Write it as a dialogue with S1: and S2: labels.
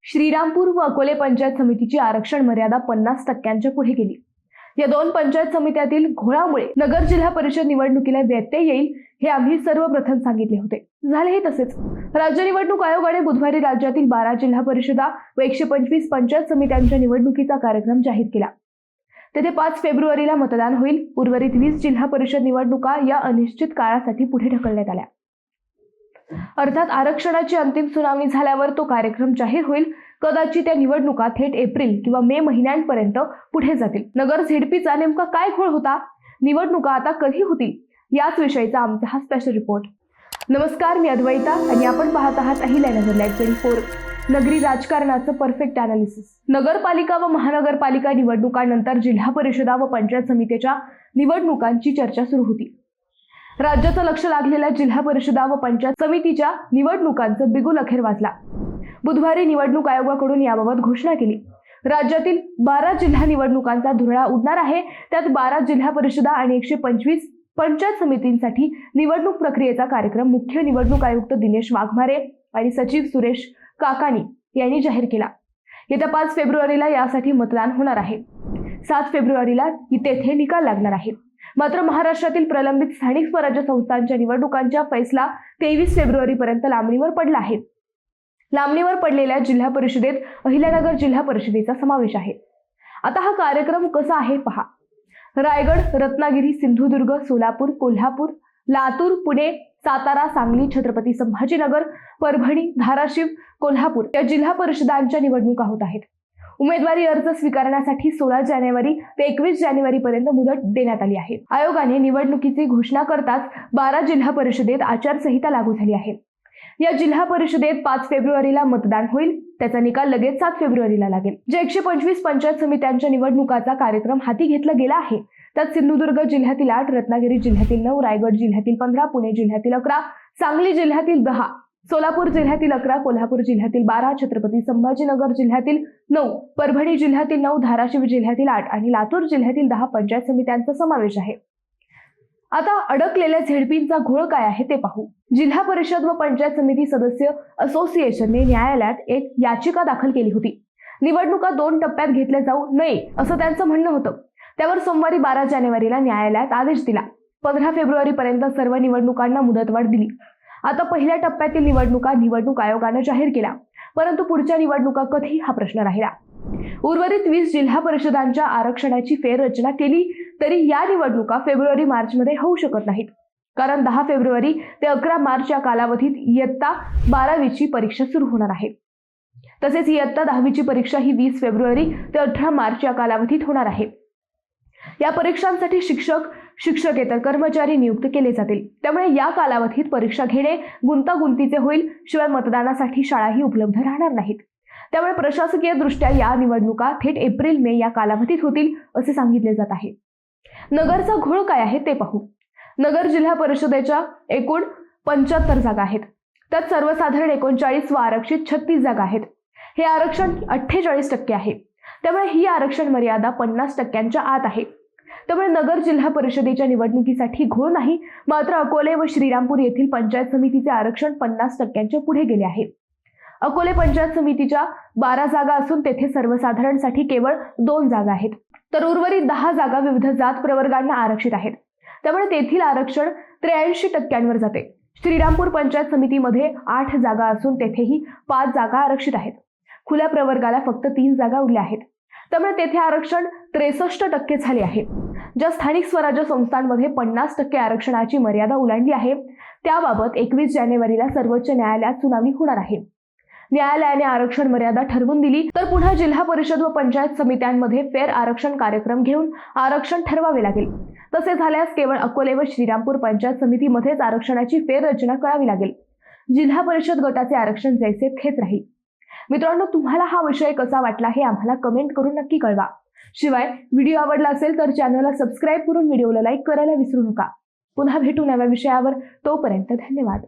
S1: श्रीरामपूर व अकोले पंचायत समितीची आरक्षण मर्यादा 50% पुढे गेली। या दोन पंचायत समित्यातील घोळामुळे नगर जिल्हा परिषद निवडणुकीला व्यत्यय येईल हे आम्ही सर्वप्रथम सांगितले होते। झालेही तसेच। राज्य निवडणूक आयोगाने बुधवारी राज्यातील 12 जिल्हा परिषदा व 125 पंचायत समित्यांच्या निवडणुकीचा कार्यक्रम जाहीर केला। तेथे 5 फेब्रुवारीला मतदान होईल। उर्वरित 20 जिल्हा परिषद निवडणुका या अनिश्चित काळासाठी पुढे ढकलण्यात आल्या। अर्थात आरक्षणाची अंतिम सुनावणी झाल्यावर तो कार्यक्रम जाहीर होईल। कदाचित त्या निवडणुका थेट एप्रिल किंवा मे महिन्यांपर्यंत पुढे जातील। नगर झेडपीचा नेमका काय घोळ होता, निवडणुका आता कधी होतील, याच विषयीचा आमचा हा स्पेशल रिपोर्ट। नमस्कार, मी अद्वैता आणि आपण पाहत आहात अहिल्यानगर लाईव्ह 24, नगरी राजकारणाचं परफेक्ट अनालिसिस। नगरपालिका व महानगरपालिका निवडणुकांनंतर जिल्हा परिषदा व पंचायत समितीच्या निवडणुकांची चर्चा सुरू होती। राज्याचं लक्ष लागलेल्या जिल्हा परिषदा व पंचायत समितीच्या निवडणुकांचं बिगुल अखेर वाजला। बुधवारी निवडणूक आयोगाकडून याबाबत घोषणा केली। राज्यातील 12 जिल्हा निवडणुकांचा धुरळा उडणार आहे। त्यात 12 जिल्हा परिषदा आणि 125 पंचायत समितींसाठी निवडणूक प्रक्रियेचा कार्यक्रम मुख्य निवडणूक आयुक्त दिनेश वाघमारे आणि सचिव सुरेश काकानी यांनी जाहीर केला। येत्या 5 फेब्रुवारीला यासाठी मतदान होणार आहे। 7 फेब्रुवारीला तेथे निकाल लागणार आहे। मात्र महाराष्ट्रातील प्रलंबित स्थानिक स्वराज्य संस्थांच्या निवडणुकांचा फैसला 23 फेब्रुवारीपर्यंत लांबणीवर पडला आहे। लांबणीवर पडलेल्या जिल्हा परिषदेत अहिल्यानगर जिल्हा परिषदेचा समावेश आहे। आता हा कार्यक्रम कसा आहे पहा। रायगड, रत्नागिरी, सिंधुदुर्ग, सोलापूर, कोल्हापूर, लातूर, पुणे, सातारा, सांगली, छत्रपती संभाजीनगर, परभणी, धाराशिव, कोल्हापूर या जिल्हा परिषदांच्या निवडणुका होत आहेत। उमेदवारी अर्ज स्वीकारण्यासाठी 16 जानेवारी ते 21 जानेवारीपर्यंत मुदत देण्यात आली आहे। आयोगाने निवडणुकीची घोषणा करताच 12 जिल्हा परिषदेत आचारसंहिता लागू झाली आहे। या जिल्हा परिषदेत 5 फेब्रुवारीला मतदान होईल। त्याचा निकाल लगेच 7 फेब्रुवारीला लागेल। जे 125 पंचायत समित्यांच्या निवडणुकाचा कार्यक्रम हाती घेतला गेला आहे त्यात सिंधुदुर्ग जिल्ह्यातील 8, रत्नागिरी जिल्ह्यातील 9, रायगड जिल्ह्यातील 15, पुणे जिल्ह्यातील 11, सांगली जिल्ह्यातील 10, सोलापूर जिल्ह्यातील 11, कोल्हापूर जिल्ह्यातील 12, छत्रपती संभाजीनगर जिल्ह्यातील 9, परभणी जिल्ह्यातील 9, धाराशिव जिल्ह्यातील 8 आणि लातूर जिल्ह्यातील 10 पंचायत समित्यांचा समावेश आहे। आता अडकलेल्या झेडपींचा घोळ काय आहे ते पाहू। जिल्हा परिषद व पंचायत समिती सदस्य असोसिएशनने न्यायालयात एक याचिका दाखल केली होती। निवडणुका 2 टप्प्यात घेतल्या जाऊ नये असं त्यांचं म्हणणं होतं। त्यावर सोमवारी 12 जानेवारीला न्यायालयात आदेश दिला। 15 फेब्रुवारीपर्यंत सर्व निवडणुकांना मुदतवाढ दिली। आता पहिल्या टप्प्यातील निवडणुका निवडणूक आयोगाने जाहीर केल्या, परंतु पुढच्या निवडणुका कधी हा प्रश्न राहिला। उर्वरित 20 जिल्हा परिषदांच्या आरक्षणाची फेररचना केली तरी या निवडणुका फेब्रुवारी-मार्च मध्ये होऊ शकत नाहीत, कारण 10 फेब्रुवारी ते 11 मार्च या कालावधीत इयत्ता 12वीची परीक्षा सुरू होणार आहे। तसेच इयत्ता 10वीची परीक्षा ही 20 फेब्रुवारी ते 18 मार्च या कालावधीत होणार आहे। या परीक्षांसाठी शिक्षक, शिक्षकेतर कर्मचारी नियुक्त केले जातील। त्यामुळे या कालावधीत परीक्षा घेणे गुंतागुंतीचे होईल। शिवाय मतदानासाठी शाळाही उपलब्ध राहणार नाहीत। त्यामुळे प्रशासकीय दृष्ट्या या निवडणुका थेट एप्रिल-मे या कालावधीत होतील असे सांगितले जात आहे। नगरचा घोळ काय आहे ते पाहू। नगर जिल्हा परिषदेच्या एकूण 75 जागा आहेत। त्यात सर्वसाधारण 39 व आरक्षित 36 जागा आहेत। हे आरक्षण 48% आहे। त्यामुळे ही आरक्षण मर्यादा 50%च्या आत आहे। त्यामुळे नगर जिल्हा परिषदेच्या निवडणुकीसाठी घोळ नाही। मात्र अकोले व श्रीरामपूर येथील पंचायत समितीचे आरक्षण 50%च्या पुढे गेले आहे। अकोले पंचायत समितीच्या 12 जागा असून तेथे सर्वसाधारणसाठी केवळ 2 जागा आहेत, तर उर्वरित 10 जागा विविध जात प्रवर्गांना आरक्षित आहेत। त्यामुळे तेथील आरक्षण 83%वर जाते। श्रीरामपूर पंचायत समितीमध्ये 8 जागा असून तेथेही 5 जागा आरक्षित आहेत। खुल्या प्रवर्गाला फक्त 3 जागा उरल्या आहेत। त्यामुळे तेथे आरक्षण 63% झाले आहे। ज्या स्थानिक स्वराज्य संस्थांमध्ये 50% आरक्षणाची मर्यादा ओलांडली आहे त्याबाबत 21 जानेवारीला सर्वोच्च न्यायालयात सुनावणी होणार आहे। न्यायालयाने आरक्षण मर्यादा ठरवून दिली तर पुन्हा जिल्हा परिषद व पंचायत समित्यांमध्ये फेर आरक्षण कार्यक्रम घेऊन आरक्षण ठरवावे लागेल। तसे झाल्यास केवळ अकोले व श्रीरामपूर पंचायत समितीमध्येच आरक्षणाची फेररचना करावी लागेल। जिल्हा परिषद गटाचे आरक्षण जैसे थेच राहील। मित्रांनो, तुम्हाला हा विषय कसा वाटला हे आम्हाला कमेंट करून नक्की कळवा। शिवाय व्हिडिओ आवडला असेल तर चॅनलला सबस्क्राईब करून व्हिडिओला लाईक करायला विसरू नका। पुन्हा भेटू नव्या विषयावर। तोपर्यंत धन्यवाद।